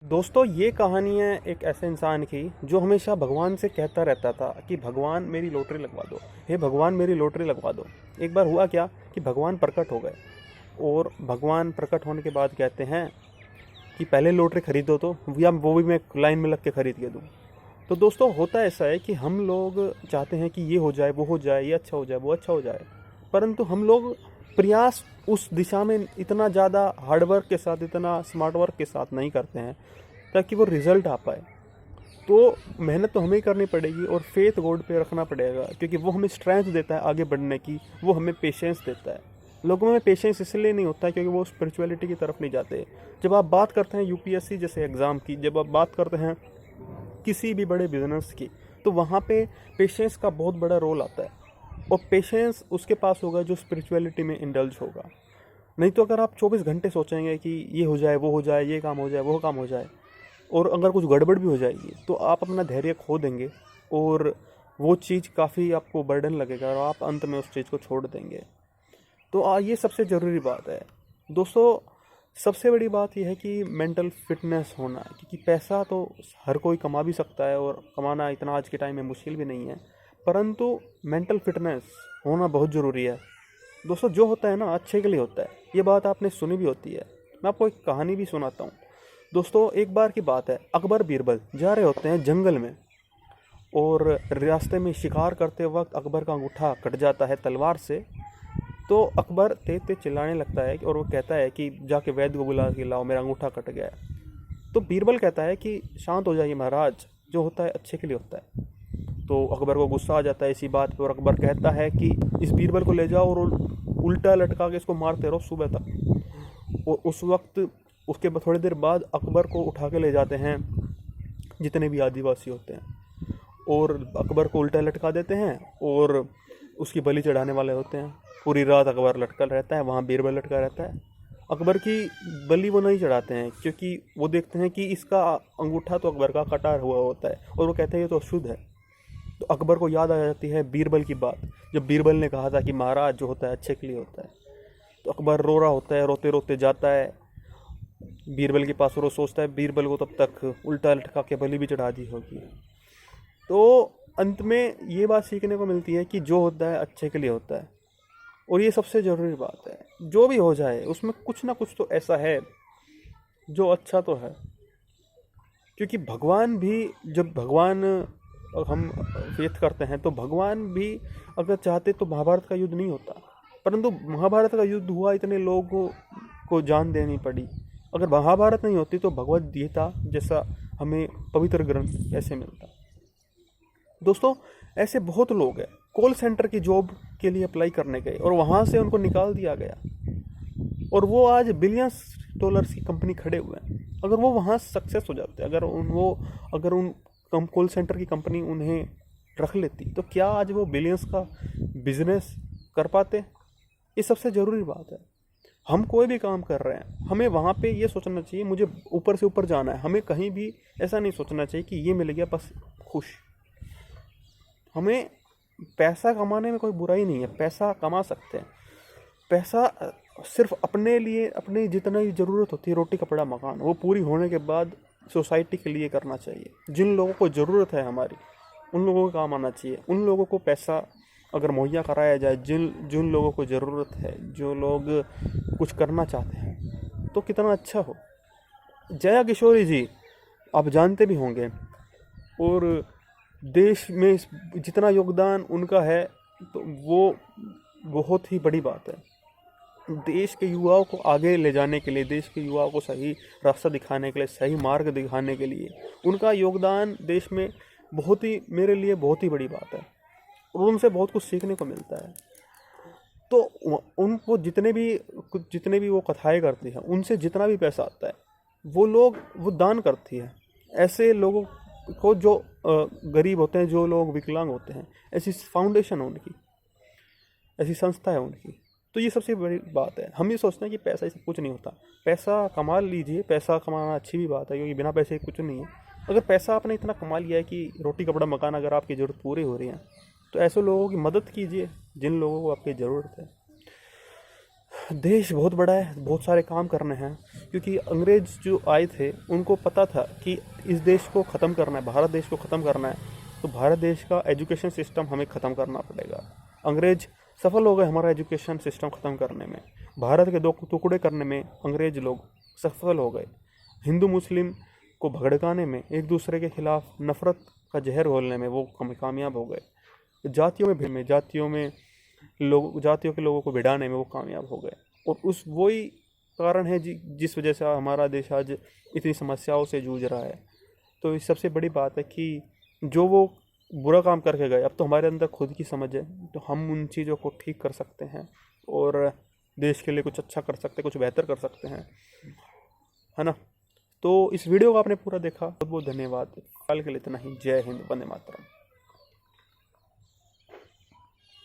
दोस्तों, ये कहानी है एक ऐसे इंसान की जो हमेशा भगवान से कहता रहता था कि भगवान मेरी लॉटरी लगवा दो, हे भगवान मेरी लॉटरी लगवा दो। एक बार हुआ क्या कि भगवान प्रकट हो गए और भगवान प्रकट होने के बाद कहते हैं कि पहले लॉटरी खरीदो तो, या वो भी मैं लाइन में लग के खरीद के दूँ। तो दोस्तों, होता ऐसा है कि हम लोग चाहते हैं कि ये हो जाए, वो हो जाए, ये अच्छा हो जाए, वो अच्छा हो जाए, परंतु हम लोग प्रयास उस दिशा में इतना ज़्यादा हार्डवर्क के साथ, इतना स्मार्ट वर्क के साथ नहीं करते हैं ताकि वो रिज़ल्ट आ पाए। तो मेहनत तो हमें ही करनी पड़ेगी और फेथ गॉड पे रखना पड़ेगा, क्योंकि वो हमें स्ट्रेंथ देता है आगे बढ़ने की, वो हमें पेशेंस देता है। लोगों में पेशेंस इसलिए नहीं होता क्योंकि वो स्पिरिचुअलिटी की तरफ नहीं जाते। जब आप बात करते हैं यूपीएससी जैसे एग्ज़ाम की, जब आप बात करते हैं किसी भी बड़े बिजनेस की, तो वहाँ पे पेशेंस का बहुत बड़ा रोल आता है। और पेशेंस उसके पास होगा जो स्पिरिचुअलिटी में इंडल्ज होगा। नहीं तो अगर आप 24 घंटे सोचेंगे कि ये हो जाए, वो हो जाए, ये काम हो जाए, वो काम हो जाए, और अगर कुछ गड़बड़ भी हो जाएगी, तो आप अपना धैर्य खो देंगे और वो चीज़ काफ़ी आपको बर्डन लगेगा और आप अंत में उस चीज़ को छोड़ देंगे। तो ये सबसे ज़रूरी बात है दोस्तों। सबसे बड़ी बात यह है कि मेंटल फिटनेस होना, क्योंकि पैसा तो हर कोई कमा भी सकता है और कमाना इतना आज के टाइम में मुश्किल भी नहीं है, परंतु मेंटल फिटनेस होना बहुत ज़रूरी है दोस्तों। जो होता है ना, अच्छे के लिए होता है। ये बात आपने सुनी भी होती है। मैं आपको एक कहानी भी सुनाता हूँ दोस्तों। एक बार की बात है, अकबर बीरबल जा रहे होते हैं जंगल में, और रास्ते में शिकार करते वक्त अकबर का अंगूठा कट जाता है तलवार से। तो अकबर तेज तेज चिल्लाने लगता है और वो कहता है कि जाके वैद्य को बुला के लाओ, मेरा अंगूठा कट गया है। तो बीरबल कहता है कि शांत हो जाइए महाराज, जो होता है अच्छे के लिए होता है। तो अकबर को गुस्सा आ जाता है इसी बात पे, और अकबर कहता है कि इस बीरबल को ले जाओ और उल्टा लटका के इसको मारते रहो सुबह तक। और उस वक्त उसके थोड़ी देर बाद अकबर को उठा के ले जाते हैं जितने भी आदिवासी होते हैं, और अकबर को उल्टा लटका देते हैं और उसकी बलि चढ़ाने वाले होते हैं। पूरी रात अकबर लटका रहता है, वहाँ बीरबल लटका रहता है। अकबर की बलि वो नहीं चढ़ाते हैं, क्योंकि वो देखते हैं कि इसका अंगूठा तो अकबर का कटा हुआ होता है, और वो कहते हैं ये तो अशुद्ध है। तो अकबर को याद आ जाती है बीरबल की बात, जब बीरबल ने कहा था कि महाराज जो होता है अच्छे के लिए होता है। तो अकबर रो रहा होता है, रोते रोते जाता है बीरबल के पास, और वो सोचता है बीरबल को तब तक उल्टा लटका के बलि भी चढ़ा दी होगी। तो अंत में ये बात सीखने को मिलती है कि जो होता है अच्छे के लिए होता है, और ये सबसे ज़रूरी बात है। जो भी हो जाए उसमें कुछ ना कुछ तो ऐसा है जो अच्छा तो है, क्योंकि भगवान भी, जब भगवान हम फेथ करते हैं तो भगवान भी अगर चाहते तो महाभारत का युद्ध नहीं होता, परंतु महाभारत का युद्ध हुआ, इतने लोगों को जान देनी पड़ी। अगर महाभारत नहीं होती तो भगवद गीता जैसा हमें पवित्र ग्रंथ ऐसे मिलता। दोस्तों, ऐसे बहुत लोग हैं कॉल सेंटर की जॉब के लिए अप्लाई करने गए और वहाँ से उनको निकाल दिया गया, और वो आज बिलियंस डॉलर्स की कंपनी खड़े हुए हैं। अगर वो वहाँ सक्सेस हो जाते, अगर उन कॉल सेंटर की कंपनी उन्हें रख लेती, तो क्या आज वो बिलियंस का बिजनेस कर पाते? ये सबसे ज़रूरी बात है। हम कोई भी काम कर रहे हैं, हमें वहाँ पे ये सोचना चाहिए मुझे ऊपर से ऊपर जाना है। हमें कहीं भी ऐसा नहीं सोचना चाहिए कि ये मिल गया बस खुश। हमें पैसा कमाने में कोई बुराई नहीं है, पैसा कमा सकते हैं। पैसा सिर्फ अपने लिए, अपनी जितनी ज़रूरत होती है, रोटी कपड़ा मकान, वो पूरी होने के बाद सोसाइटी के लिए करना चाहिए। जिन लोगों को ज़रूरत है हमारी, उन लोगों को काम आना चाहिए। उन लोगों को पैसा अगर मुहैया कराया जाए, जिन जिन लोगों को ज़रूरत है, जो लोग कुछ करना चाहते हैं, तो कितना अच्छा हो। जया किशोरी जी आप जानते भी होंगे, और देश में जितना योगदान उनका है, तो वो बहुत ही बड़ी बात है। देश के युवाओं को आगे ले जाने के लिए, देश के युवाओं को सही रास्ता दिखाने के लिए, सही मार्ग दिखाने के लिए उनका योगदान देश में बहुत ही, मेरे लिए बहुत ही बड़ी बात है, और उनसे बहुत कुछ सीखने को मिलता है। तो उनको जितने भी वो कथाएं करती हैं, उनसे जितना भी पैसा आता है वो दान करती है ऐसे लोगों को जो गरीब होते हैं, जो लोग विकलांग होते हैं। ऐसी फाउंडेशन है उनकी, ऐसी संस्था है उनकी। तो ये सबसे बड़ी बात है। हम ये सोचते हैं कि पैसा ही सब कुछ नहीं होता। पैसा कमा लीजिए, पैसा कमाना अच्छी भी बात है, क्योंकि बिना पैसे कुछ नहीं है। अगर पैसा आपने इतना कमा लिया है कि रोटी कपड़ा मकान अगर आपकी ज़रूरत पूरी हो रही है, तो ऐसे लोगों की मदद कीजिए जिन लोगों को आपकी ज़रूरत है। देश बहुत बड़ा है, बहुत सारे काम करने हैं, क्योंकि अंग्रेज जो आए थे उनको पता था कि इस देश को ख़त्म करना है, भारत देश को ख़त्म करना है, तो भारत देश का एजुकेशन सिस्टम हमें ख़त्म करना पड़ेगा। अंग्रेज सफल हो गए हमारा एजुकेशन सिस्टम ख़त्म करने में, भारत के दो टुकड़े करने में अंग्रेज लोग सफल हो गए, हिंदू मुस्लिम को भड़काने में, एक दूसरे के खिलाफ नफ़रत का जहर घोलने में वो कामयाब हो गए, जातियों के लोगों को भिड़ाने में वो कामयाब हो गए। और उस वही कारण है जिस वजह से हमारा देश आज इतनी समस्याओं से जूझ रहा है। तो इस सबसे बड़ी बात है कि जो वो बुरा काम करके गए, अब तो हमारे अंदर खुद की समझ है, तो हम उन चीज़ों को ठीक कर सकते हैं और देश के लिए कुछ अच्छा कर सकते हैं, कुछ बेहतर कर सकते हैं, है ना। तो इस वीडियो को आपने पूरा देखा, बहुत बहुत धन्यवाद। कल के लिए इतना ही। जय हिंद, वंदे मातरम।